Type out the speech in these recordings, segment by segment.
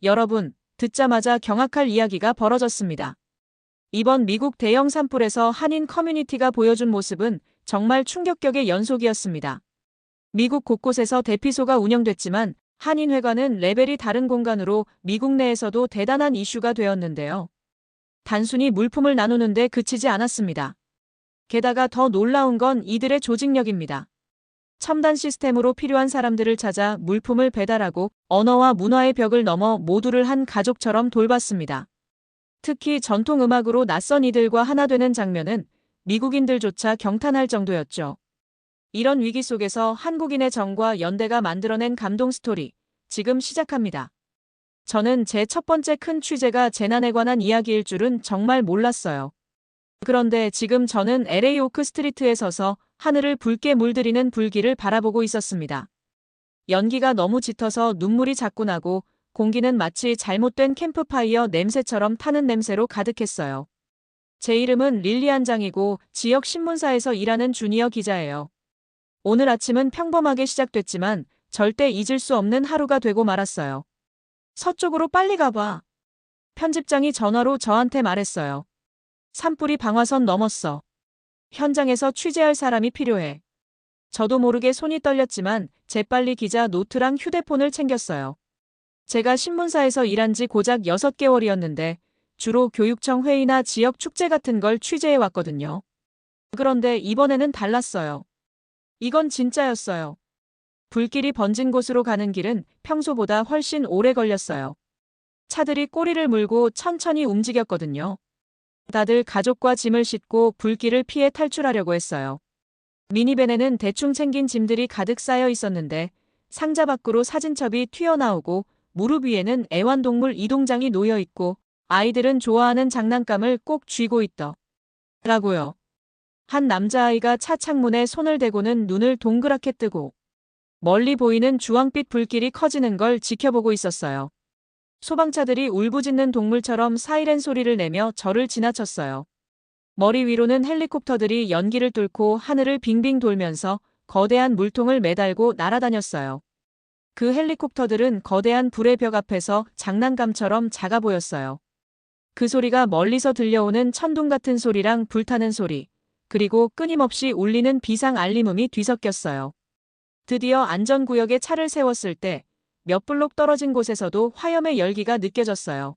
여러분, 듣자마자 경악할 이야기가 벌어졌습니다. 이번 미국 대형 산불에서 한인 커뮤니티가 보여준 모습은 정말 충격적의 연속이었습니다. 미국 곳곳에서 대피소가 운영됐지만 한인회관은 레벨이 다른 공간으로 미국 내에서도 대단한 이슈가 되었는데요. 단순히 물품을 나누는데 그치지 않았습니다. 게다가 더 놀라운 건 이들의 조직력입니다. 첨단 시스템으로 필요한 사람들을 찾아 물품을 배달하고 언어와 문화의 벽을 넘어 모두를 한 가족처럼 돌봤습니다. 특히 전통 음악으로 낯선 이들과 하나 되는 장면은 미국인들조차 경탄할 정도였죠. 이런 위기 속에서 한국인의 정과 연대가 만들어낸 감동 스토리, 지금 시작합니다. 저는 제 첫 번째 큰 취재가 재난에 관한 이야기일 줄은 정말 몰랐어요. 그런데 지금 저는 LA 오크 스트리트에 서서 하늘을 붉게 물들이는 불길을 바라보고 있었습니다. 연기가 너무 짙어서 눈물이 자꾸 나고 공기는 마치 잘못된 캠프파이어 냄새처럼 타는 냄새로 가득했어요. 제 이름은 릴리안 장이고 지역 신문사에서 일하는 주니어 기자예요. 오늘 아침은 평범하게 시작됐지만 절대 잊을 수 없는 하루가 되고 말았어요. 서쪽으로 빨리 가봐. 편집장이 전화로 저한테 말했어요. 산불이 방화선 넘었어. 현장에서 취재할 사람이 필요해. 저도 모르게 손이 떨렸지만 재빨리 기자 노트랑 휴대폰을 챙겼어요. 제가 신문사에서 일한 지 고작 6개월이었는데 주로 교육청 회의나 지역 축제 같은 걸 취재해 왔거든요. 그런데 이번에는 달랐어요. 이건 진짜였어요. 불길이 번진 곳으로 가는 길은 평소보다 훨씬 오래 걸렸어요. 차들이 꼬리를 물고 천천히 움직였거든요. 다들 가족과 짐을 싣고 불길을 피해 탈출하려고 했어요. 미니밴에는 대충 챙긴 짐들이 가득 쌓여 있었는데 상자 밖으로 사진첩이 튀어나오고 무릎 위에는 애완동물 이동장이 놓여 있고 아이들은 좋아하는 장난감을 꼭 쥐고 있더라고요. 한 남자아이가 차 창문에 손을 대고는 눈을 동그랗게 뜨고 멀리 보이는 주황빛 불길이 커지는 걸 지켜보고 있었어요. 소방차들이 울부짖는 동물처럼 사이렌 소리를 내며 저를 지나쳤어요. 머리 위로는 헬리콥터들이 연기를 뚫고 하늘을 빙빙 돌면서 거대한 물통을 매달고 날아다녔어요. 그 헬리콥터들은 거대한 불의 벽 앞에서 장난감처럼 작아 보였어요. 그 소리가 멀리서 들려오는 천둥 같은 소리랑 불타는 소리, 그리고 끊임없이 울리는 비상 알림음이 뒤섞였어요. 드디어 안전구역에 차를 세웠을 때 몇 블록 떨어진 곳에서도 화염의 열기가 느껴졌어요.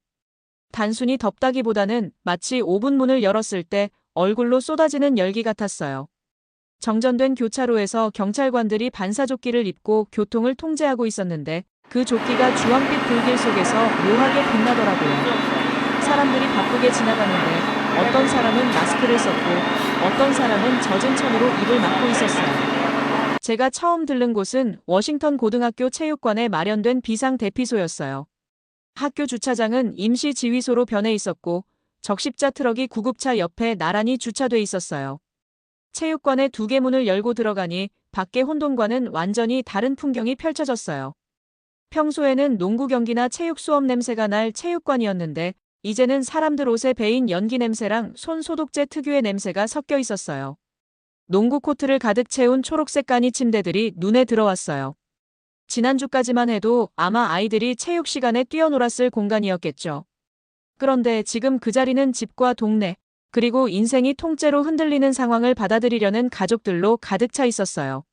단순히 덥다기보다는 마치 오븐 문을 열었을 때 얼굴로 쏟아지는 열기 같았어요. 정전된 교차로에서 경찰관들이 반사조끼를 입고 교통을 통제하고 있었는데 그 조끼가 주황빛 불길 속에서 묘하게 빛나더라고요. 사람들이 바쁘게 지나가는데 어떤 사람은 마스크를 썼고 어떤 사람은 젖은 천으로 입을 막고 있었어요. 제가 처음 들른 곳은 워싱턴 고등학교 체육관에 마련된 비상 대피소였어요. 학교 주차장은 임시 지휘소로 변해 있었고 적십자 트럭이 구급차 옆에 나란히 주차돼 있었어요. 체육관의 2개 문을 열고 들어가니 밖의 혼돈과는 완전히 다른 풍경이 펼쳐졌어요. 평소에는 농구 경기나 체육 수업 냄새가 날 체육관이었는데 이제는 사람들 옷에 배인 연기 냄새랑 손 소독제 특유의 냄새가 섞여 있었어요. 농구 코트를 가득 채운 초록색 간이 침대들이 눈에 들어왔어요. 지난주까지만 해도 아마 아이들이 체육 시간에 뛰어놀았을 공간이었겠죠. 그런데 지금 그 자리는 집과 동네, 그리고 인생이 통째로 흔들리는 상황을 받아들이려는 가족들로 가득 차 있었어요.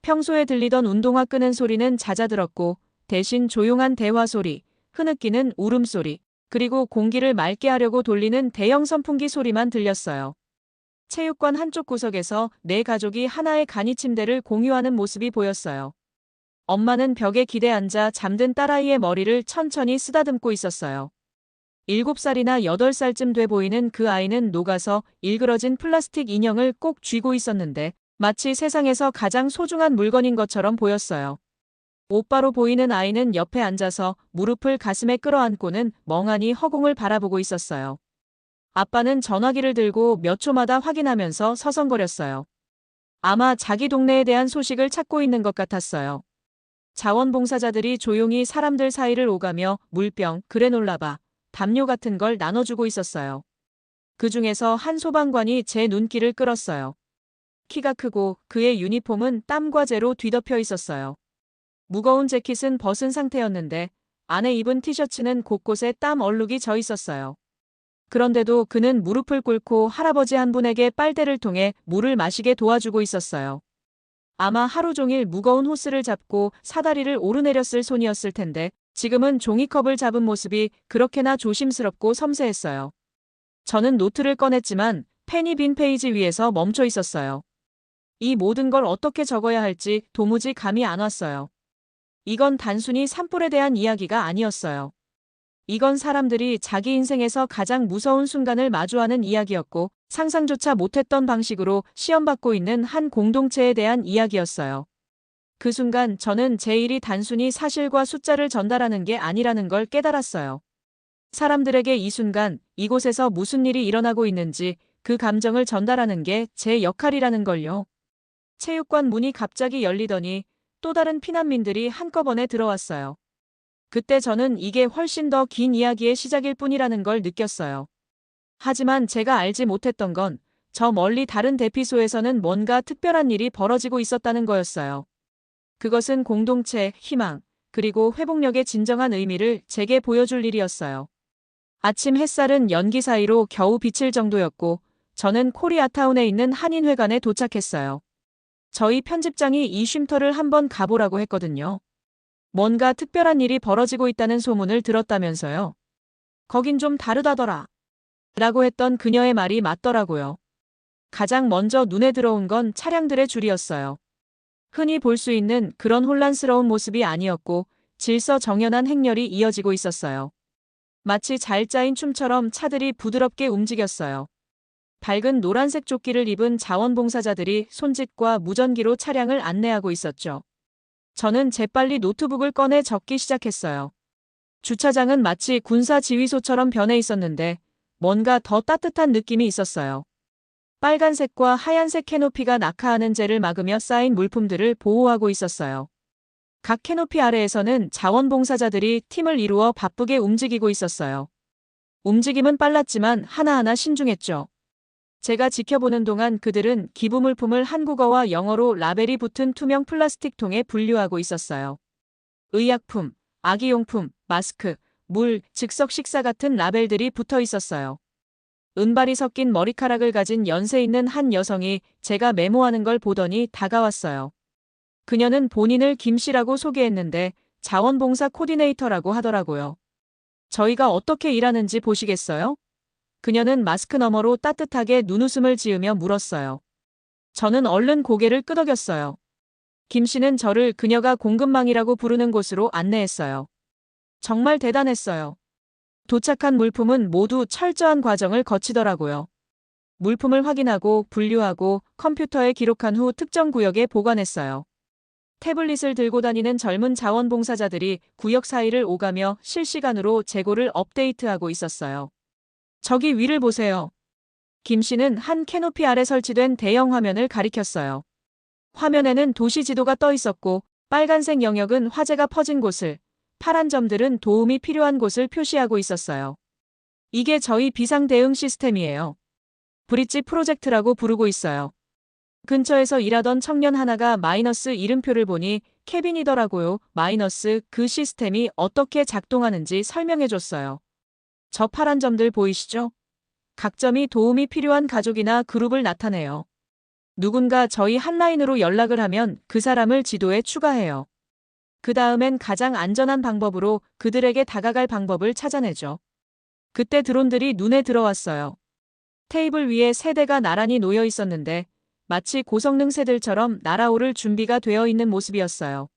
평소에 들리던 운동화 끄는 소리는 잦아들었고 대신 조용한 대화 소리, 흐느끼는 울음소리, 그리고 공기를 맑게 하려고 돌리는 대형 선풍기 소리만 들렸어요. 체육관 한쪽 구석에서 4가족이 하나의 간이 침대를 공유하는 모습이 보였어요. 엄마는 벽에 기대 앉아 잠든 딸아이의 머리를 천천히 쓰다듬고 있었어요. 7살이나 8살쯤 돼 보이는 그 아이는 녹아서 일그러진 플라스틱 인형을 꼭 쥐고 있었는데 마치 세상에서 가장 소중한 물건인 것처럼 보였어요. 오빠로 보이는 아이는 옆에 앉아서 무릎을 가슴에 끌어안고는 멍하니 허공을 바라보고 있었어요. 아빠는 전화기를 들고 몇 초마다 확인하면서 서성거렸어요. 아마 자기 동네에 대한 소식을 찾고 있는 것 같았어요. 자원봉사자들이 조용히 사람들 사이를 오가며 물병, 그래놀라바, 담요 같은 걸 나눠주고 있었어요. 그 중에서 한 소방관이 제 눈길을 끌었어요. 키가 크고 그의 유니폼은 땀과 재로 뒤덮여 있었어요. 무거운 재킷은 벗은 상태였는데 안에 입은 티셔츠는 곳곳에 땀 얼룩이 져 있었어요. 그런데도 그는 무릎을 꿇고 할아버지 한 분에게 빨대를 통해 물을 마시게 도와주고 있었어요. 아마 하루 종일 무거운 호스를 잡고 사다리를 오르내렸을 손이었을 텐데 지금은 종이컵을 잡은 모습이 그렇게나 조심스럽고 섬세했어요. 저는 노트를 꺼냈지만 펜이 빈 페이지 위에서 멈춰 있었어요. 이 모든 걸 어떻게 적어야 할지 도무지 감이 안 왔어요. 이건 단순히 산불에 대한 이야기가 아니었어요. 이건 사람들이 자기 인생에서 가장 무서운 순간을 마주하는 이야기였고 상상조차 못했던 방식으로 시험받고 있는 한 공동체에 대한 이야기였어요. 그 순간 저는 제 일이 단순히 사실과 숫자를 전달하는 게 아니라는 걸 깨달았어요. 사람들에게 이 순간 이곳에서 무슨 일이 일어나고 있는지 그 감정을 전달하는 게 제 역할이라는 걸요. 체육관 문이 갑자기 열리더니 또 다른 피난민들이 한꺼번에 들어왔어요. 그때 저는 이게 훨씬 더 긴 이야기의 시작일 뿐이라는 걸 느꼈어요. 하지만 제가 알지 못했던 건 저 멀리 다른 대피소에서는 뭔가 특별한 일이 벌어지고 있었다는 거였어요. 그것은 공동체, 희망, 그리고 회복력의 진정한 의미를 제게 보여줄 일이었어요. 아침 햇살은 연기 사이로 겨우 비칠 정도였고 저는 코리아타운에 있는 한인회관에 도착했어요. 저희 편집장이 이 쉼터를 한번 가보라고 했거든요. 뭔가 특별한 일이 벌어지고 있다는 소문을 들었다면서요. 거긴 좀 다르다더라. 라고 했던 그녀의 말이 맞더라고요. 가장 먼저 눈에 들어온 건 차량들의 줄이었어요. 흔히 볼 수 있는 그런 혼란스러운 모습이 아니었고 질서정연한 행렬이 이어지고 있었어요. 마치 잘 짜인 춤처럼 차들이 부드럽게 움직였어요. 밝은 노란색 조끼를 입은 자원봉사자들이 손짓과 무전기로 차량을 안내하고 있었죠. 저는 재빨리 노트북을 꺼내 적기 시작했어요. 주차장은 마치 군사지휘소처럼 변해 있었는데 뭔가 더 따뜻한 느낌이 있었어요. 빨간색과 하얀색 캐노피가 낙하하는 재를 막으며 쌓인 물품들을 보호하고 있었어요. 각 캐노피 아래에서는 자원봉사자들이 팀을 이루어 바쁘게 움직이고 있었어요. 움직임은 빨랐지만 하나하나 신중했죠. 제가 지켜보는 동안 그들은 기부물품을 한국어와 영어로 라벨이 붙은 투명 플라스틱 통에 분류하고 있었어요. 의약품, 아기용품, 마스크, 물, 즉석 식사 같은 라벨들이 붙어 있었어요. 은발이 섞인 머리카락을 가진 연세 있는 한 여성이 제가 메모하는 걸 보더니 다가왔어요. 그녀는 본인을 김 씨라고 소개했는데 자원봉사 코디네이터라고 하더라고요. 저희가 어떻게 일하는지 보시겠어요? 그녀는 마스크 너머로 따뜻하게 눈웃음을 지으며 물었어요. 저는 얼른 고개를 끄덕였어요. 김 씨는 저를 그녀가 공급망이라고 부르는 곳으로 안내했어요. 정말 대단했어요. 도착한 물품은 모두 철저한 과정을 거치더라고요. 물품을 확인하고 분류하고 컴퓨터에 기록한 후 특정 구역에 보관했어요. 태블릿을 들고 다니는 젊은 자원봉사자들이 구역 사이를 오가며 실시간으로 재고를 업데이트하고 있었어요. 저기 위를 보세요. 김 씨는 한 캐노피 아래 설치된 대형 화면을 가리켰어요. 화면에는 도시 지도가 떠 있었고 빨간색 영역은 화재가 퍼진 곳을, 파란 점들은 도움이 필요한 곳을 표시하고 있었어요. 이게 저희 비상 대응 시스템이에요. 브릿지 프로젝트라고 부르고 있어요. 근처에서 일하던 청년 하나가 마이너스 이름표를 보니 케빈이더라고요. 마이너스 그 시스템이 어떻게 작동하는지 설명해줬어요. 저 파란 점들 보이시죠? 각 점이 도움이 필요한 가족이나 그룹을 나타내요. 누군가 저희 핫라인으로 연락을 하면 그 사람을 지도에 추가해요. 그 다음엔 가장 안전한 방법으로 그들에게 다가갈 방법을 찾아내죠. 그때 드론들이 눈에 들어왔어요. 테이블 위에 세 대가 나란히 놓여 있었는데 마치 고성능 새들처럼 날아오를 준비가 되어 있는 모습이었어요.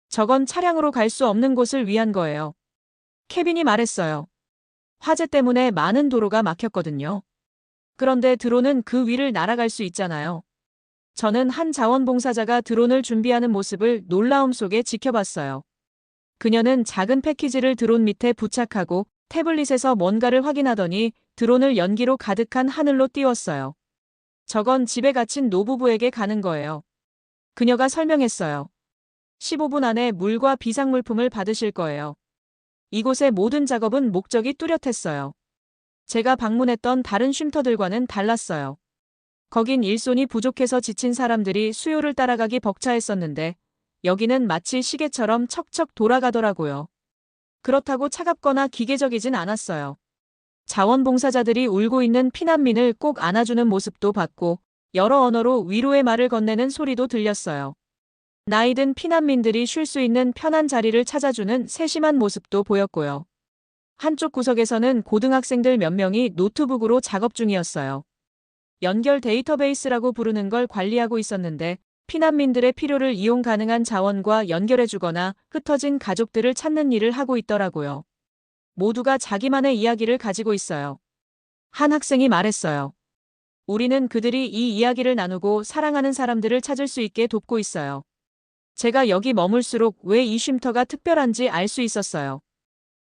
저건 차량으로 갈 수 없는 곳을 위한 거예요. 케빈이 말했어요. 화재 때문에 많은 도로가 막혔거든요. 그런데 드론은 그 위를 날아갈 수 있잖아요. 저는 한 자원봉사자가 드론을 준비하는 모습을 놀라움 속에 지켜봤어요. 그녀는 작은 패키지를 드론 밑에 부착하고 태블릿에서 뭔가를 확인하더니 드론을 연기로 가득한 하늘로 띄웠어요. 저건 집에 갇힌 노부부에게 가는 거예요. 그녀가 설명했어요. 15분 안에 물과 비상물품을 받으실 거예요. 이곳의 모든 작업은 목적이 뚜렷했어요. 제가 방문했던 다른 쉼터들과는 달랐어요. 거긴 일손이 부족해서 지친 사람들이 수요를 따라가기 벅차했었는데 여기는 마치 시계처럼 척척 돌아가더라고요. 그렇다고 차갑거나 기계적이진 않았어요. 자원봉사자들이 울고 있는 피난민을 꼭 안아주는 모습도 봤고, 여러 언어로 위로의 말을 건네는 소리도 들렸어요. 나이든 피난민들이 쉴 수 있는 편한 자리를 찾아주는 세심한 모습도 보였고요. 한쪽 구석에서는 고등학생들 몇 명이 노트북으로 작업 중이었어요. 연결 데이터베이스라고 부르는 걸 관리하고 있었는데, 피난민들의 필요를 이용 가능한 자원과 연결해주거나 흩어진 가족들을 찾는 일을 하고 있더라고요. 모두가 자기만의 이야기를 가지고 있어요. 한 학생이 말했어요. 우리는 그들이 이 이야기를 나누고 사랑하는 사람들을 찾을 수 있게 돕고 있어요. 제가 여기 머물수록 왜 이 쉼터가 특별한지 알 수 있었어요.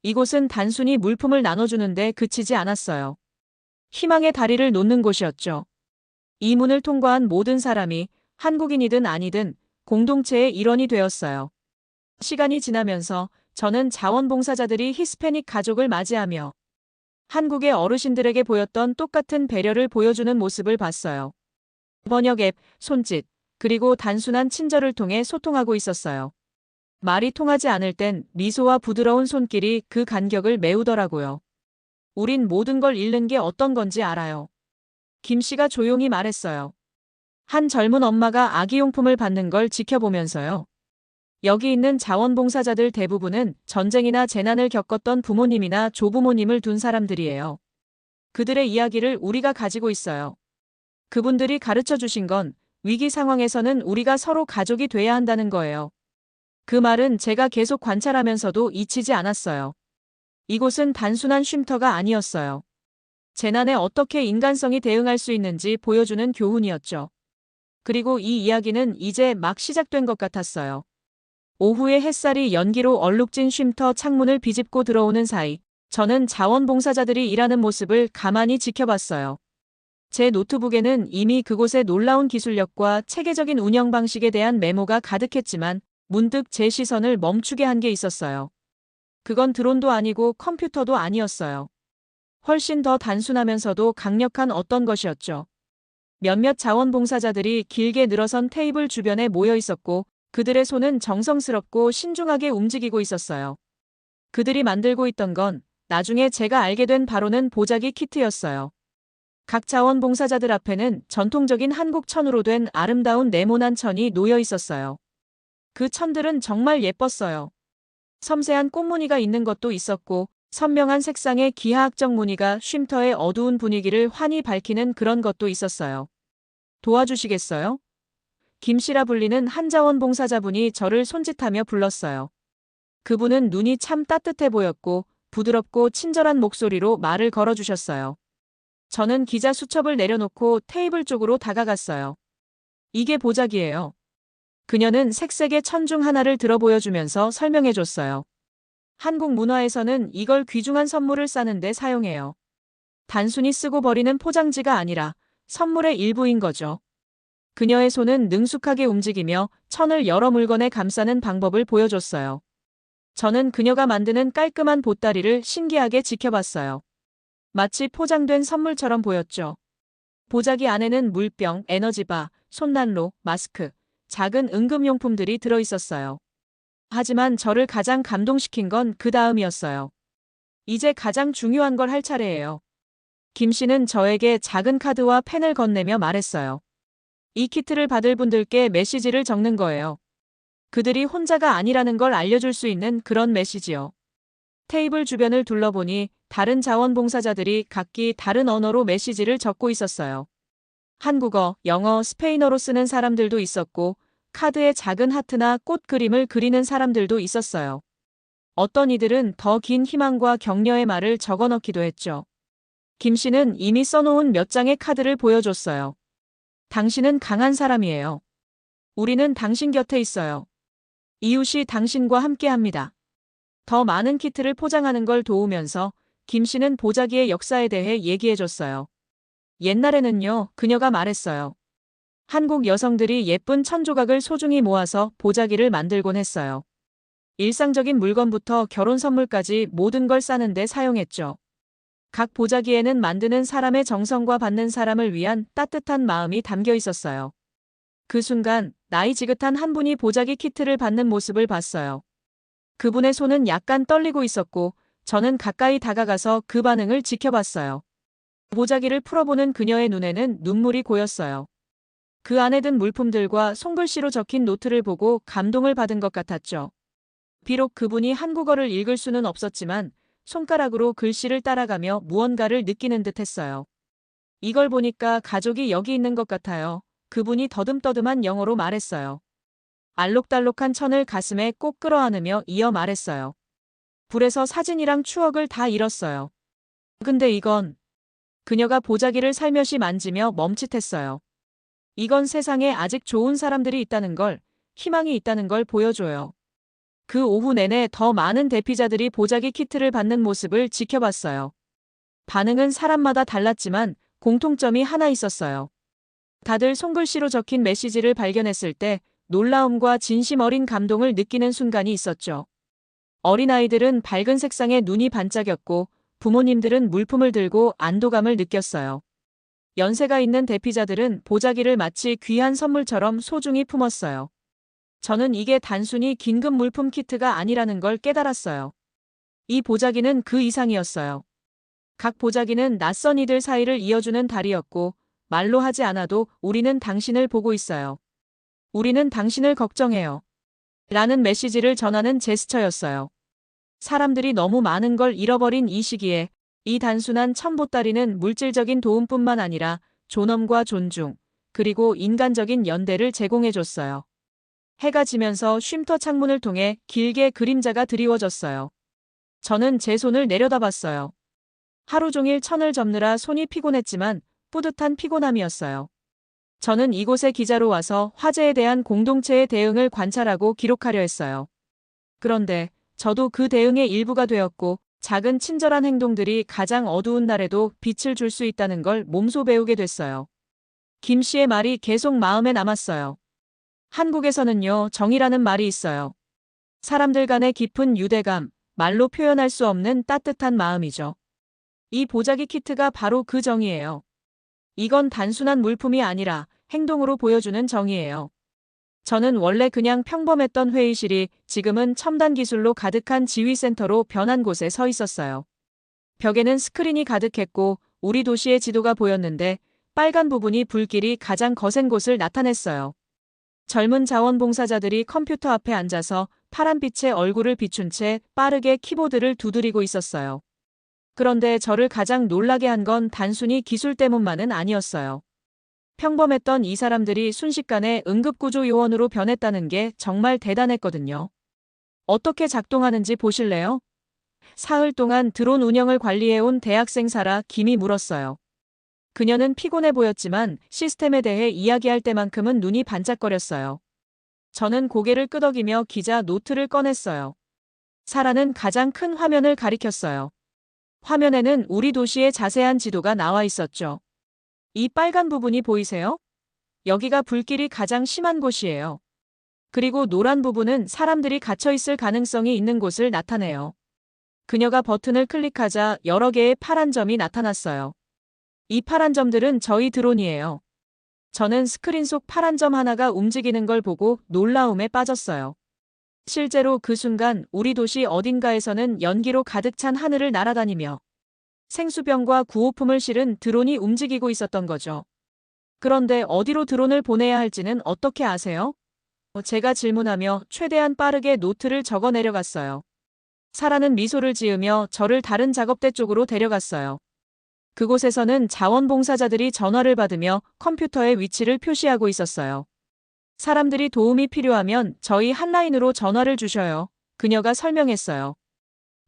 이곳은 단순히 물품을 나눠주는데 그치지 않았어요. 희망의 다리를 놓는 곳이었죠. 이 문을 통과한 모든 사람이 한국인이든 아니든 공동체의 일원이 되었어요. 시간이 지나면서 저는 자원봉사자들이 히스패닉 가족을 맞이하며 한국의 어르신들에게 보였던 똑같은 배려를 보여주는 모습을 봤어요. 번역 앱, 손짓, 그리고 단순한 친절을 통해 소통하고 있었어요. 말이 통하지 않을 땐 미소와 부드러운 손길이 그 간격을 메우더라고요. 우린 모든 걸 잃는 게 어떤 건지 알아요. 김 씨가 조용히 말했어요. 한 젊은 엄마가 아기용품을 받는 걸 지켜보면서요. 여기 있는 자원봉사자들 대부분은 전쟁이나 재난을 겪었던 부모님이나 조부모님을 둔 사람들이에요. 그들의 이야기를 우리가 가지고 있어요. 그분들이 가르쳐 주신 건 위기 상황에서는 우리가 서로 가족이 돼야 한다는 거예요. 그 말은 제가 계속 관찰하면서도 잊히지 않았어요. 이곳은 단순한 쉼터가 아니었어요. 재난에 어떻게 인간성이 대응할 수 있는지 보여주는 교훈이었죠. 그리고 이 이야기는 이제 막 시작된 것 같았어요. 오후에 햇살이 연기로 얼룩진 쉼터 창문을 비집고 들어오는 사이, 저는 자원봉사자들이 일하는 모습을 가만히 지켜봤어요. 제 노트북에는 이미 그곳의 놀라운 기술력과 체계적인 운영 방식에 대한 메모가 가득했지만, 문득 제 시선을 멈추게 한 게 있었어요. 그건 드론도 아니고 컴퓨터도 아니었어요. 훨씬 더 단순하면서도 강력한 어떤 것이었죠. 몇몇 자원봉사자들이 길게 늘어선 테이블 주변에 모여 있었고, 그들의 손은 정성스럽고 신중하게 움직이고 있었어요. 그들이 만들고 있던 건 나중에 제가 알게 된 바로는 보자기 키트였어요. 각 자원봉사자들 앞에는 전통적인 한국 천으로 된 아름다운 네모난 천이 놓여 있었어요. 그 천들은 정말 예뻤어요. 섬세한 꽃무늬가 있는 것도 있었고, 선명한 색상의 기하학적 무늬가 쉼터의 어두운 분위기를 환히 밝히는 그런 것도 있었어요. 도와주시겠어요? 김씨라 불리는 한 자원봉사자분이 저를 손짓하며 불렀어요. 그분은 눈이 참 따뜻해 보였고 부드럽고 친절한 목소리로 말을 걸어주셨어요. 저는 기자 수첩을 내려놓고 테이블 쪽으로 다가갔어요. 이게 보자기예요. 그녀는 색색의 천 중 하나를 들어 보여주면서 설명해줬어요. 한국 문화에서는 이걸 귀중한 선물을 싸는데 사용해요. 단순히 쓰고 버리는 포장지가 아니라 선물의 일부인 거죠. 그녀의 손은 능숙하게 움직이며 천을 여러 물건에 감싸는 방법을 보여줬어요. 저는 그녀가 만드는 깔끔한 보따리를 신기하게 지켜봤어요. 마치 포장된 선물처럼 보였죠. 보자기 안에는 물병, 에너지바, 손난로, 마스크, 작은 응급용품들이 들어있었어요. 하지만 저를 가장 감동시킨 건 그 다음이었어요. 이제 가장 중요한 걸 할 차례예요. 김 씨는 저에게 작은 카드와 펜을 건네며 말했어요. 이 키트를 받을 분들께 메시지를 적는 거예요. 그들이 혼자가 아니라는 걸 알려줄 수 있는 그런 메시지요. 테이블 주변을 둘러보니 다른 자원봉사자들이 각기 다른 언어로 메시지를 적고 있었어요. 한국어, 영어, 스페인어로 쓰는 사람들도 있었고 카드에 작은 하트나 꽃 그림을 그리는 사람들도 있었어요. 어떤 이들은 더 긴 희망과 격려의 말을 적어 넣기도 했죠. 김 씨는 이미 써놓은 몇 장의 카드를 보여줬어요. 당신은 강한 사람이에요. 우리는 당신 곁에 있어요. 이웃이 당신과 함께합니다. 더 많은 키트를 포장하는 걸 도우면서 김 씨는 보자기의 역사에 대해 얘기해줬어요. 옛날에는요, 그녀가 말했어요. 한국 여성들이 예쁜 천 조각을 소중히 모아서 보자기를 만들곤 했어요. 일상적인 물건부터 결혼 선물까지 모든 걸 싸는데 사용했죠. 각 보자기에는 만드는 사람의 정성과 받는 사람을 위한 따뜻한 마음이 담겨 있었어요. 그 순간 나이 지긋한 한 분이 보자기 키트를 받는 모습을 봤어요. 그분의 손은 약간 떨리고 있었고 저는 가까이 다가가서 그 반응을 지켜봤어요. 보자기를 풀어보는 그녀의 눈에는 눈물이 고였어요. 그 안에 든 물품들과 손글씨로 적힌 노트를 보고 감동을 받은 것 같았죠. 비록 그분이 한국어를 읽을 수는 없었지만 손가락으로 글씨를 따라가며 무언가를 느끼는 듯 했어요. 이걸 보니까 가족이 여기 있는 것 같아요. 그분이 더듬더듬한 영어로 말했어요. 알록달록한 천을 가슴에 꼭 끌어안으며 이어 말했어요. 불에서 사진이랑 추억을 다 잃었어요. 근데 이건 그녀가 보자기를 살며시 만지며 멈칫했어요. 이건 세상에 아직 좋은 사람들이 있다는 걸, 희망이 있다는 걸 보여줘요. 그 오후 내내 더 많은 대피자들이 보자기 키트를 받는 모습을 지켜봤어요. 반응은 사람마다 달랐지만 공통점이 하나 있었어요. 다들 손글씨로 적힌 메시지를 발견했을 때 놀라움과 진심 어린 감동을 느끼는 순간이 있었죠. 어린아이들은 밝은 색상에 눈이 반짝였고 부모님들은 물품을 들고 안도감을 느꼈어요. 연세가 있는 대피자들은 보자기를 마치 귀한 선물처럼 소중히 품었어요. 저는 이게 단순히 긴급 물품 키트가 아니라는 걸 깨달았어요. 이 보자기는 그 이상이었어요. 각 보자기는 낯선 이들 사이를 이어주는 다리였고 말로 하지 않아도 우리는 당신을 보고 있어요. 우리는 당신을 걱정해요. 라는 메시지를 전하는 제스처였어요. 사람들이 너무 많은 걸 잃어버린 이 시기에 이 단순한 천보따리는 물질적인 도움뿐만 아니라 존엄과 존중, 그리고 인간적인 연대를 제공해줬어요. 해가 지면서 쉼터 창문을 통해 길게 그림자가 드리워졌어요. 저는 제 손을 내려다봤어요. 하루 종일 천을 접느라 손이 피곤했지만 뿌듯한 피곤함이었어요. 저는 이곳에 기자로 와서 화재에 대한 공동체의 대응을 관찰하고 기록하려 했어요. 그런데 저도 그 대응의 일부가 되었고 작은 친절한 행동들이 가장 어두운 날에도 빛을 줄 수 있다는 걸 몸소 배우게 됐어요. 김 씨의 말이 계속 마음에 남았어요. 한국에서는요, 정이라는 말이 있어요. 사람들 간의 깊은 유대감, 말로 표현할 수 없는 따뜻한 마음이죠. 이 보자기 키트가 바로 그 정이에요. 이건 단순한 물품이 아니라 행동으로 보여주는 정의예요. 저는 원래 그냥 평범했던 회의실이 지금은 첨단 기술로 가득한 지휘센터로 변한 곳에 서 있었어요. 벽에는 스크린이 가득했고 우리 도시의 지도가 보였는데 빨간 부분이 불길이 가장 거센 곳을 나타냈어요. 젊은 자원봉사자들이 컴퓨터 앞에 앉아서 파란빛에 얼굴을 비춘 채 빠르게 키보드를 두드리고 있었어요. 그런데 저를 가장 놀라게 한 건 단순히 기술 때문만은 아니었어요. 평범했던 이 사람들이 순식간에 응급구조 요원으로 변했다는 게 정말 대단했거든요. 어떻게 작동하는지 보실래요? 사흘 동안 드론 운영을 관리해온 대학생 사라 김이 물었어요. 그녀는 피곤해 보였지만 시스템에 대해 이야기할 때만큼은 눈이 반짝거렸어요. 저는 고개를 끄덕이며 기자 노트를 꺼냈어요. 사라는 가장 큰 화면을 가리켰어요. 화면에는 우리 도시의 자세한 지도가 나와 있었죠. 이 빨간 부분이 보이세요? 여기가 불길이 가장 심한 곳이에요. 그리고 노란 부분은 사람들이 갇혀 있을 가능성이 있는 곳을 나타내요. 그녀가 버튼을 클릭하자 여러 개의 파란 점이 나타났어요. 이 파란 점들은 저희 드론이에요. 저는 스크린 속 파란 점 하나가 움직이는 걸 보고 놀라움에 빠졌어요. 실제로 그 순간 우리 도시 어딘가에서는 연기로 가득 찬 하늘을 날아다니며 생수병과 구호품을 실은 드론이 움직이고 있었던 거죠. 그런데 어디로 드론을 보내야 할지는 어떻게 아세요? 제가 질문하며 최대한 빠르게 노트를 적어 내려갔어요. 사라는 미소를 지으며 저를 다른 작업대 쪽으로 데려갔어요. 그곳에서는 자원봉사자들이 전화를 받으며 컴퓨터의 위치를 표시하고 있었어요. 사람들이 도움이 필요하면 저희 핫라인으로 전화를 주셔요. 그녀가 설명했어요.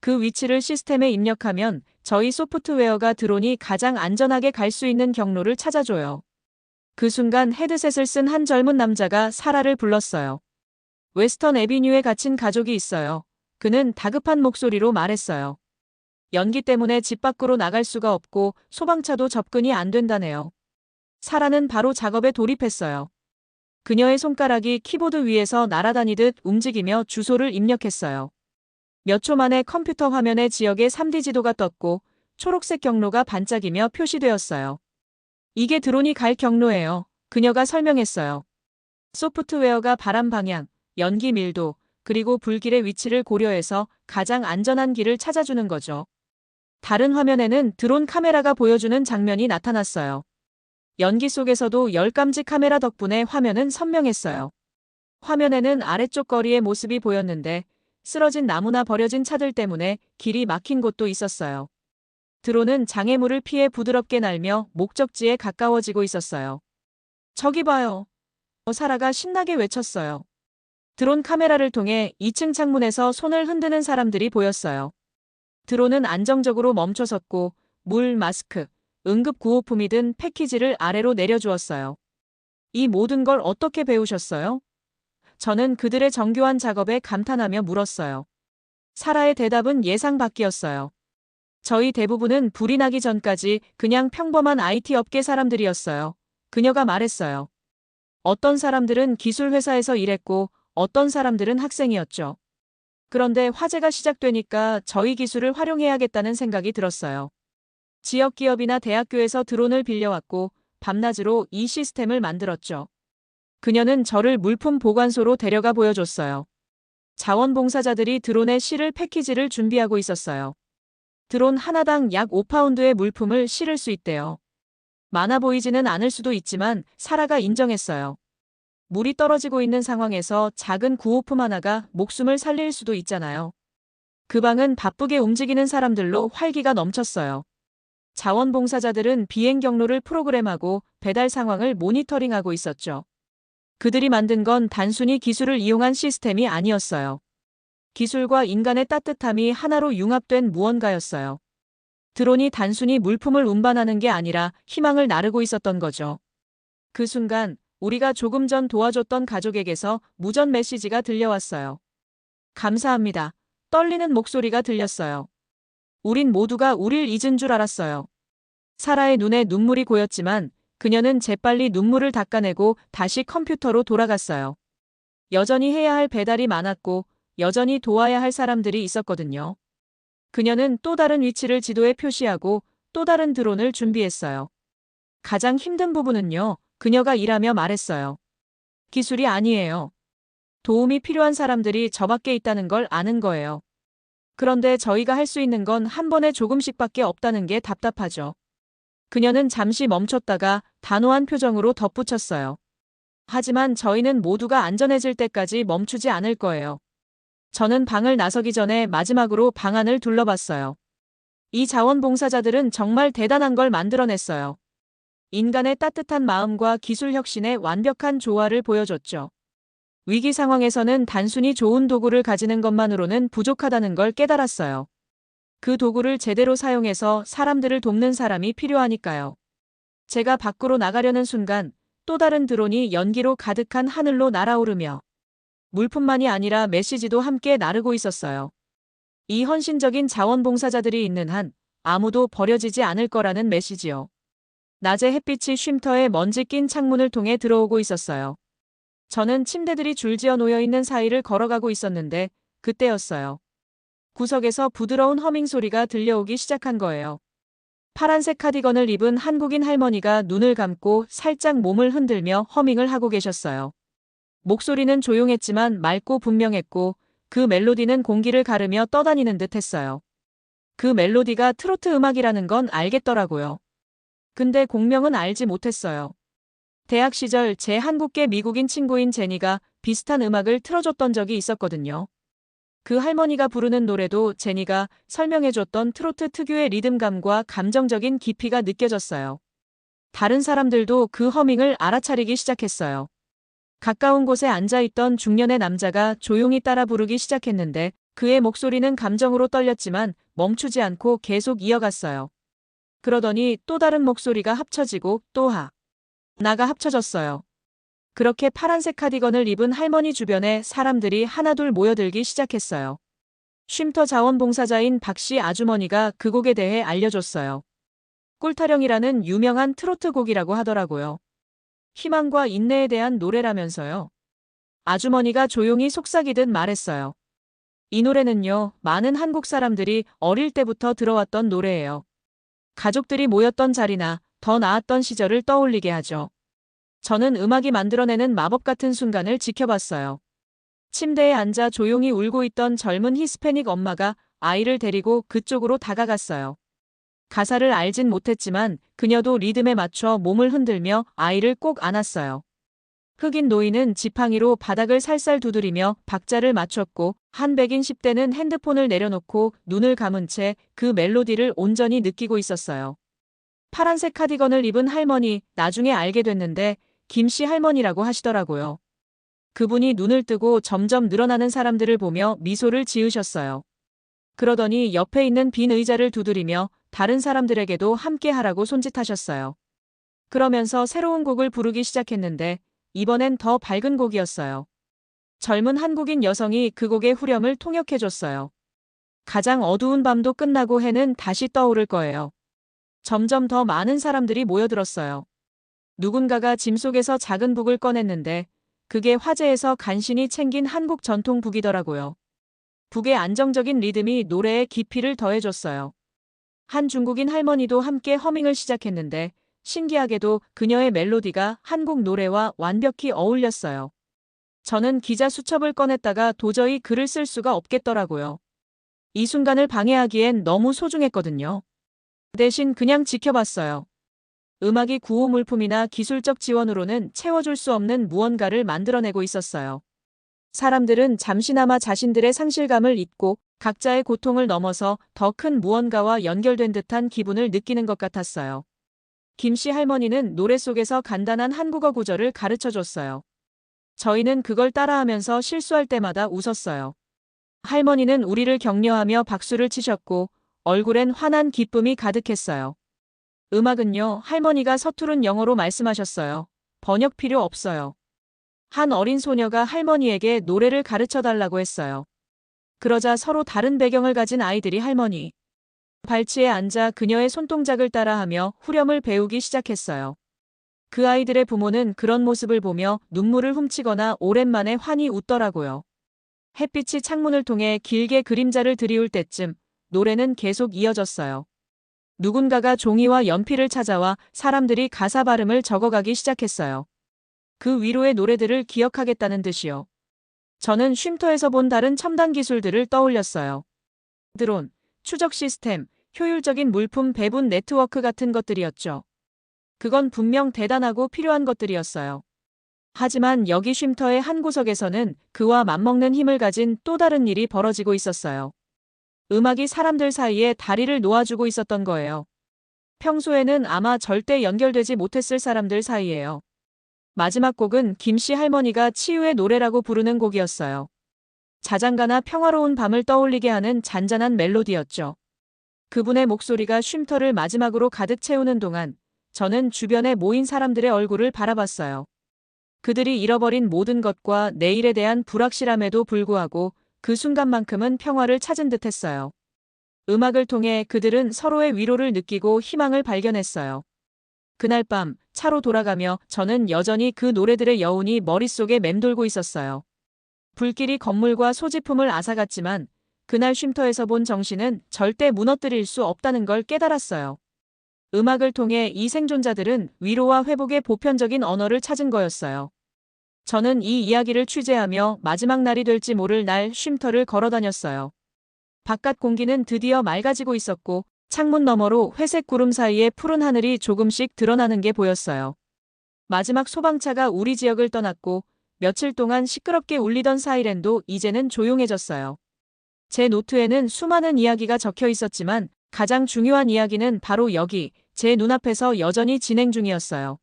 그 위치를 시스템에 입력하면 저희 소프트웨어가 드론이 가장 안전하게 갈 수 있는 경로를 찾아줘요. 그 순간 헤드셋을 쓴 한 젊은 남자가 사라를 불렀어요. 웨스턴 애비뉴에 갇힌 가족이 있어요. 그는 다급한 목소리로 말했어요. 연기 때문에 집 밖으로 나갈 수가 없고 소방차도 접근이 안 된다네요. 사라는 바로 작업에 돌입했어요. 그녀의 손가락이 키보드 위에서 날아다니듯 움직이며 주소를 입력했어요. 몇 초 만에 컴퓨터 화면에 지역의 3D 지도가 떴고 초록색 경로가 반짝이며 표시되었어요. 이게 드론이 갈 경로예요. 그녀가 설명했어요. 소프트웨어가 바람 방향, 연기 밀도, 그리고 불길의 위치를 고려해서 가장 안전한 길을 찾아주는 거죠. 다른 화면에는 드론 카메라가 보여주는 장면이 나타났어요. 연기 속에서도 열감지 카메라 덕분에 화면은 선명했어요. 화면에는 아래쪽 거리의 모습이 보였는데 쓰러진 나무나 버려진 차들 때문에 길이 막힌 곳도 있었어요. 드론은 장애물을 피해 부드럽게 날며 목적지에 가까워지고 있었어요. 저기 봐요. 사라가 신나게 외쳤어요. 드론 카메라를 통해 2층 창문에서 손을 흔드는 사람들이 보였어요. 드론은 안정적으로 멈춰섰고 물, 마스크, 응급 구호품이 든 패키지를 아래로 내려주었어요. 이 모든 걸 어떻게 배우셨어요? 저는 그들의 정교한 작업에 감탄하며 물었어요. 사라의 대답은 예상 밖이었어요. 저희 대부분은 불이 나기 전까지 그냥 평범한 IT 업계 사람들이었어요. 그녀가 말했어요. 어떤 사람들은 기술 회사에서 일했고 어떤 사람들은 학생이었죠. 그런데 화재가 시작되니까 저희 기술을 활용해야겠다는 생각이 들었어요. 지역 기업이나 대학교에서 드론을 빌려왔고 밤낮으로 이 시스템을 만들었죠. 그녀는 저를 물품 보관소로 데려가 보여줬어요. 자원봉사자들이 드론에 실을 패키지를 준비하고 있었어요. 드론 하나당 약 5파운드의 물품을 실을 수 있대요. 많아 보이지는 않을 수도 있지만 사라가 인정했어요. 물이 떨어지고 있는 상황에서 작은 구호품 하나가 목숨을 살릴 수도 있잖아요. 그 방은 바쁘게 움직이는 사람들로 활기가 넘쳤어요. 자원봉사자들은 비행 경로를 프로그램하고 배달 상황을 모니터링하고 있었죠. 그들이 만든 건 단순히 기술을 이용한 시스템이 아니었어요. 기술과 인간의 따뜻함이 하나로 융합된 무언가였어요. 드론이 단순히 물품을 운반하는 게 아니라 희망을 나르고 있었던 거죠. 그 순간 우리가 조금 전 도와줬던 가족에게서 무전 메시지가 들려왔어요. 감사합니다. 떨리는 목소리가 들렸어요. 우린 모두가 우릴 잊은 줄 알았어요. 사라의 눈에 눈물이 고였지만 그녀는 재빨리 눈물을 닦아내고 다시 컴퓨터로 돌아갔어요. 여전히 해야 할 배달이 많았고 여전히 도와야 할 사람들이 있었거든요. 그녀는 또 다른 위치를 지도에 표시하고 또 다른 드론을 준비했어요. 가장 힘든 부분은요, 그녀가 일하며 말했어요. 기술이 아니에요. 도움이 필요한 사람들이 저 밖에 있다는 걸 아는 거예요. 그런데 저희가 할 수 있는 건 한 번에 조금씩밖에 없다는 게 답답하죠. 그녀는 잠시 멈췄다가 단호한 표정으로 덧붙였어요. 하지만 저희는 모두가 안전해질 때까지 멈추지 않을 거예요. 저는 방을 나서기 전에 마지막으로 방안을 둘러봤어요. 이 자원봉사자들은 정말 대단한 걸 만들어냈어요. 인간의 따뜻한 마음과 기술 혁신의 완벽한 조화를 보여줬죠. 위기 상황에서는 단순히 좋은 도구를 가지는 것만으로는 부족하다는 걸 깨달았어요. 그 도구를 제대로 사용해서 사람들을 돕는 사람이 필요하니까요. 제가 밖으로 나가려는 순간 또 다른 드론이 연기로 가득한 하늘로 날아오르며 물품만이 아니라 메시지도 함께 나르고 있었어요. 이 헌신적인 자원봉사자들이 있는 한 아무도 버려지지 않을 거라는 메시지요. 낮에 햇빛이 쉼터에 먼지 낀 창문을 통해 들어오고 있었어요. 저는 침대들이 줄지어 놓여 있는 사이를 걸어가고 있었는데 그때였어요. 구석에서 부드러운 허밍 소리가 들려오기 시작한 거예요. 파란색 카디건을 입은 한국인 할머니가 눈을 감고 살짝 몸을 흔들며 허밍을 하고 계셨어요. 목소리는 조용했지만 맑고 분명했고 그 멜로디는 공기를 가르며 떠다니는 듯 했어요. 그 멜로디가 트로트 음악이라는 건 알겠더라고요. 근데 공명은 알지 못했어요. 대학 시절 제 한국계 미국인 친구인 제니가 비슷한 음악을 틀어줬던 적이 있었거든요. 그 할머니가 부르는 노래도 제니가 설명해줬던 트로트 특유의 리듬감과 감정적인 깊이가 느껴졌어요. 다른 사람들도 그 허밍을 알아차리기 시작했어요. 가까운 곳에 앉아있던 중년의 남자가 조용히 따라 부르기 시작했는데 그의 목소리는 감정으로 떨렸지만 멈추지 않고 계속 이어갔어요. 그러더니 또 다른 목소리가 합쳐지고 또 하나가 합쳐졌어요. 그렇게 파란색 카디건을 입은 할머니 주변에 사람들이 하나둘 모여들기 시작했어요. 쉼터 자원봉사자인 박씨 아주머니가 그 곡에 대해 알려줬어요. 꿀타령이라는 유명한 트로트 곡이라고 하더라고요. 희망과 인내에 대한 노래라면서요. 아주머니가 조용히 속삭이듯 말했어요. 이 노래는요, 많은 한국 사람들이 어릴 때부터 들어왔던 노래예요. 가족들이 모였던 자리나 더 나았던 시절을 떠올리게 하죠. 저는 음악이 만들어내는 마법 같은 순간을 지켜봤어요. 침대에 앉아 조용히 울고 있던 젊은 히스패닉 엄마가 아이를 데리고 그쪽으로 다가갔어요. 가사를 알진 못했지만 그녀도 리듬에 맞춰 몸을 흔들며 아이를 꼭 안았어요. 흑인 노인은 지팡이로 바닥을 살살 두드리며 박자를 맞췄고 한 백인 10대는 핸드폰을 내려놓고 눈을 감은 채 그 멜로디를 온전히 느끼고 있었어요. 파란색 카디건을 입은 할머니, 나중에 알게 됐는데 김씨 할머니라고 하시더라고요. 그분이 눈을 뜨고 점점 늘어나는 사람들을 보며 미소를 지으셨어요. 그러더니 옆에 있는 빈 의자를 두드리며 다른 사람들에게도 함께 하라고 손짓하셨어요. 그러면서 새로운 곡을 부르기 시작했는데 이번엔 더 밝은 곡이었어요. 젊은 한국인 여성이 그 곡의 후렴을 통역해줬어요. 가장 어두운 밤도 끝나고 해는 다시 떠오를 거예요. 점점 더 많은 사람들이 모여들었어요. 누군가가 짐 속에서 작은 북을 꺼냈는데 그게 화재에서 간신히 챙긴 한국 전통 북이더라고요. 북의 안정적인 리듬이 노래에 깊이를 더해줬어요. 한 중국인 할머니도 함께 허밍을 시작했는데 신기하게도 그녀의 멜로디가 한국 노래와 완벽히 어울렸어요. 저는 기자 수첩을 꺼냈다가 도저히 글을 쓸 수가 없겠더라고요. 이 순간을 방해하기엔 너무 소중했거든요. 대신 그냥 지켜봤어요. 음악이 구호 물품이나 기술적 지원으로는 채워줄 수 없는 무언가를 만들어내고 있었어요. 사람들은 잠시나마 자신들의 상실감을 잊고 각자의 고통을 넘어서 더 큰 무언가와 연결된 듯한 기분을 느끼는 것 같았어요. 김씨 할머니는 노래 속에서 간단한 한국어 구절을 가르쳐줬어요. 저희는 그걸 따라하면서 실수할 때마다 웃었어요. 할머니는 우리를 격려하며 박수를 치셨고 얼굴엔 환한 기쁨이 가득했어요. 음악은요, 할머니가 서투른 영어로 말씀하셨어요. 번역 필요 없어요. 한 어린 소녀가 할머니에게 노래를 가르쳐달라고 했어요. 그러자 서로 다른 배경을 가진 아이들이 할머니 발치에 앉아 그녀의 손동작을 따라하며 후렴을 배우기 시작했어요. 그 아이들의 부모는 그런 모습을 보며 눈물을 훔치거나 오랜만에 환히 웃더라고요. 햇빛이 창문을 통해 길게 그림자를 드리울 때쯤 노래는 계속 이어졌어요. 누군가가 종이와 연필을 찾아와 사람들이 가사 발음을 적어가기 시작했어요. 그 위로의 노래들을 기억하겠다는 듯이요. 저는 쉼터에서 본 다른 첨단 기술들을 떠올렸어요. 드론, 추적 시스템, 효율적인 물품 배분 네트워크 같은 것들이었죠. 그건 분명 대단하고 필요한 것들이었어요. 하지만 여기 쉼터의 한 구석에서는 그와 맞먹는 힘을 가진 또 다른 일이 벌어지고 있었어요. 음악이 사람들 사이에 다리를 놓아주고 있었던 거예요. 평소에는 아마 절대 연결되지 못했을 사람들 사이에요. 마지막 곡은 김씨 할머니가 치유의 노래라고 부르는 곡이었어요. 자장가나 평화로운 밤을 떠올리게 하는 잔잔한 멜로디였죠. 그분의 목소리가 쉼터를 마지막으로 가득 채우는 동안 저는 주변에 모인 사람들의 얼굴을 바라봤어요. 그들이 잃어버린 모든 것과 내일에 대한 불확실함에도 불구하고 그 순간만큼은 평화를 찾은 듯했어요. 음악을 통해 그들은 서로의 위로를 느끼고 희망을 발견했어요. 그날 밤 차로 돌아가며 저는 여전히 그 노래들의 여운이 머릿속에 맴돌고 있었어요. 불길이 건물과 소지품을 앗아갔지만 그날 쉼터에서 본 정신은 절대 무너뜨릴 수 없다는 걸 깨달았어요. 음악을 통해 이 생존자들은 위로와 회복의 보편적인 언어를 찾은 거였어요. 저는 이 이야기를 취재하며 마지막 날이 될지 모를 날 쉼터를 걸어다녔어요. 바깥 공기는 드디어 맑아지고 있었고 창문 너머로 회색 구름 사이에 푸른 하늘이 조금씩 드러나는 게 보였어요. 마지막 소방차가 우리 지역을 떠났고 며칠 동안 시끄럽게 울리던 사이렌도 이제는 조용해졌어요. 제 노트에는 수많은 이야기가 적혀 있었지만 가장 중요한 이야기는 바로 여기 제 눈앞에서 여전히 진행 중이었어요.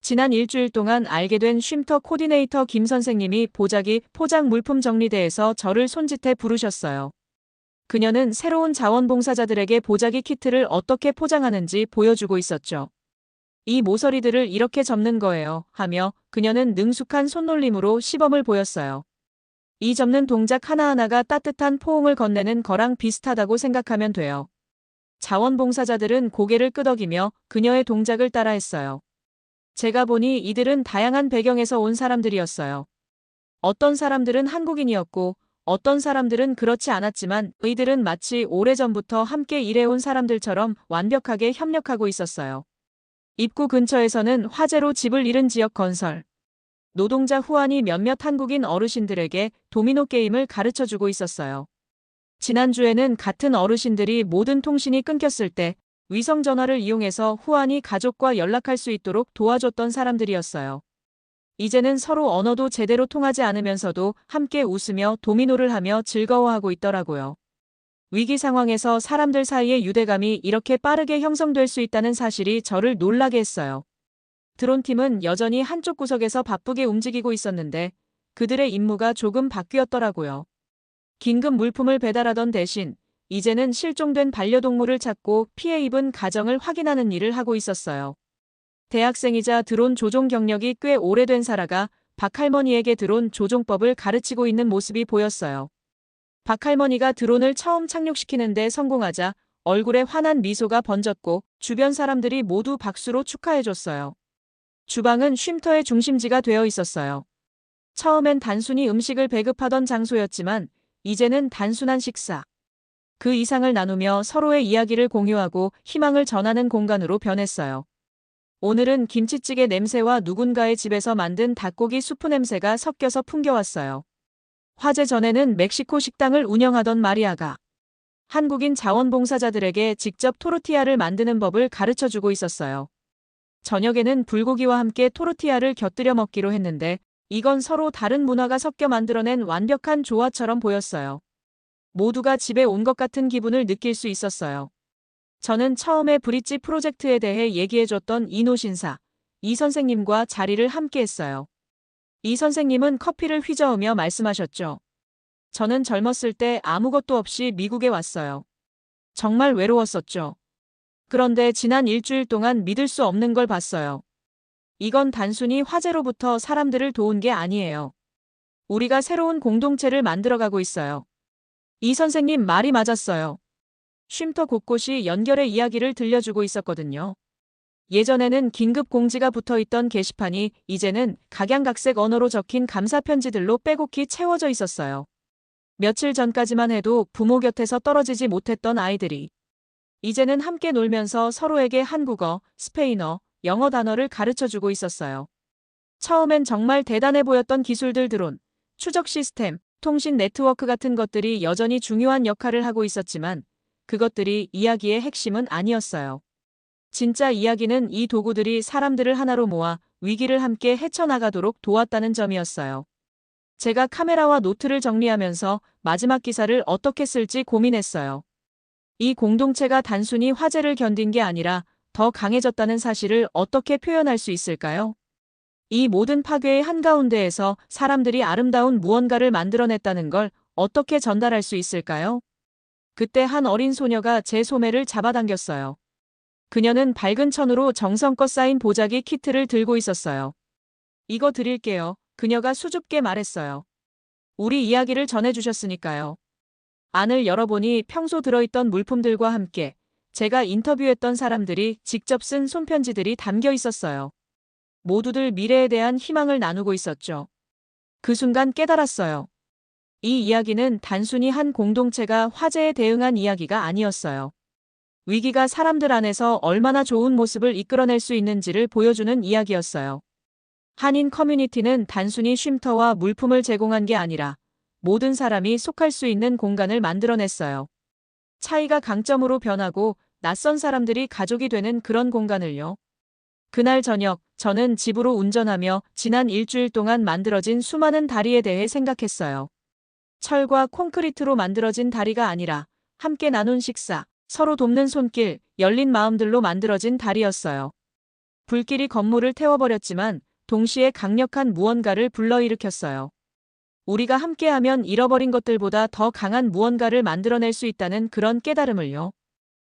지난 일주일 동안 알게 된 쉼터 코디네이터 김 선생님이 보자기 포장 물품 정리대에서 저를 손짓해 부르셨어요. 그녀는 새로운 자원봉사자들에게 보자기 키트를 어떻게 포장하는지 보여주고 있었죠. 이 모서리들을 이렇게 접는 거예요 하며 그녀는 능숙한 손놀림으로 시범을 보였어요. 이 접는 동작 하나하나가 따뜻한 포옹을 건네는 거랑 비슷하다고 생각하면 돼요. 자원봉사자들은 고개를 끄덕이며 그녀의 동작을 따라했어요. 제가 보니 이들은 다양한 배경에서 온 사람들이었어요. 어떤 사람들은 한국인이었고 어떤 사람들은 그렇지 않았지만 이들은 마치 오래전부터 함께 일해온 사람들처럼 완벽하게 협력하고 있었어요. 입구 근처에서는 화재로 집을 잃은 지역 건설 노동자 후안이 몇몇 한국인 어르신들에게 도미노 게임을 가르쳐주고 있었어요. 지난주에는 같은 어르신들이 모든 통신이 끊겼을 때 위성전화를 이용해서 후안이 가족과 연락할 수 있도록 도와줬던 사람들이었어요. 이제는 서로 언어도 제대로 통하지 않으면서도 함께 웃으며 도미노를 하며 즐거워하고 있더라고요. 위기 상황에서 사람들 사이의 유대감이 이렇게 빠르게 형성될 수 있다는 사실이 저를 놀라게 했어요. 드론팀은 여전히 한쪽 구석에서 바쁘게 움직이고 있었는데 그들의 임무가 조금 바뀌었더라고요. 긴급 물품을 배달하던 대신 이제는 실종된 반려동물을 찾고 피해 입은 가정을 확인하는 일을 하고 있었어요. 대학생이자 드론 조종 경력이 꽤 오래된 사라가 박할머니에게 드론 조종법을 가르치고 있는 모습이 보였어요. 박할머니가 드론을 처음 착륙시키는데 성공하자 얼굴에 환한 미소가 번졌고 주변 사람들이 모두 박수로 축하해줬어요. 주방은 쉼터의 중심지가 되어 있었어요. 처음엔 단순히 음식을 배급하던 장소였지만 이제는 단순한 식사, 그 이상을 나누며 서로의 이야기를 공유하고 희망을 전하는 공간으로 변했어요. 오늘은 김치찌개 냄새와 누군가의 집에서 만든 닭고기 수프 냄새가 섞여서 풍겨왔어요. 화재 전에는 멕시코 식당을 운영하던 마리아가 한국인 자원봉사자들에게 직접 토르티아를 만드는 법을 가르쳐주고 있었어요. 저녁에는 불고기와 함께 토르티아를 곁들여 먹기로 했는데 이건 서로 다른 문화가 섞여 만들어낸 완벽한 조화처럼 보였어요. 모두가 집에 온 것 같은 기분을 느낄 수 있었어요. 저는 처음에 브릿지 프로젝트에 대해 얘기해줬던 이노 신사, 이 선생님과 자리를 함께 했어요. 이 선생님은 커피를 휘저으며 말씀하셨죠. 저는 젊었을 때 아무것도 없이 미국에 왔어요. 정말 외로웠었죠. 그런데 지난 일주일 동안 믿을 수 없는 걸 봤어요. 이건 단순히 화재로부터 사람들을 도운 게 아니에요. 우리가 새로운 공동체를 만들어가고 있어요. 이 선생님 말이 맞았어요. 쉼터 곳곳이 연결의 이야기를 들려주고 있었거든요. 예전에는 긴급 공지가 붙어있던 게시판이 이제는 각양각색 언어로 적힌 감사 편지들로 빼곡히 채워져 있었어요. 며칠 전까지만 해도 부모 곁에서 떨어지지 못했던 아이들이 이제는 함께 놀면서 서로에게 한국어, 스페인어, 영어 단어를 가르쳐주고 있었어요. 처음엔 정말 대단해 보였던 기술들 드론, 추적 시스템, 통신 네트워크 같은 것들이 여전히 중요한 역할을 하고 있었지만 그것들이 이야기의 핵심은 아니었어요. 진짜 이야기는 이 도구들이 사람들을 하나로 모아 위기를 함께 헤쳐나가도록 도왔다는 점이었어요. 제가 카메라와 노트를 정리하면서 마지막 기사를 어떻게 쓸지 고민했어요. 이 공동체가 단순히 화재를 견딘 게 아니라 더 강해졌다는 사실을 어떻게 표현할 수 있을까요? 이 모든 파괴의 한가운데에서 사람들이 아름다운 무언가를 만들어냈다는 걸 어떻게 전달할 수 있을까요? 그때 한 어린 소녀가 제 소매를 잡아당겼어요. 그녀는 밝은 천으로 정성껏 쌓인 보자기 키트를 들고 있었어요. 이거 드릴게요. 그녀가 수줍게 말했어요. 우리 이야기를 전해주셨으니까요. 안을 열어보니 평소 들어있던 물품들과 함께 제가 인터뷰했던 사람들이 직접 쓴 손편지들이 담겨 있었어요. 모두들 미래에 대한 희망을 나누고 있었죠. 그 순간 깨달았어요. 이 이야기는 단순히 한 공동체가 화재에 대응한 이야기가 아니었어요. 위기가 사람들 안에서 얼마나 좋은 모습을 이끌어낼 수 있는지를 보여주는 이야기였어요. 한인 커뮤니티는 단순히 쉼터와 물품을 제공한 게 아니라 모든 사람이 속할 수 있는 공간을 만들어냈어요. 차이가 강점으로 변하고 낯선 사람들이 가족이 되는 그런 공간을요. 그날 저녁, 저는 집으로 운전하며 지난 일주일 동안 만들어진 수많은 다리에 대해 생각했어요. 철과 콘크리트로 만들어진 다리가 아니라 함께 나눈 식사, 서로 돕는 손길, 열린 마음들로 만들어진 다리였어요. 불길이 건물을 태워버렸지만 동시에 강력한 무언가를 불러일으켰어요. 우리가 함께하면 잃어버린 것들보다 더 강한 무언가를 만들어낼 수 있다는 그런 깨달음을요.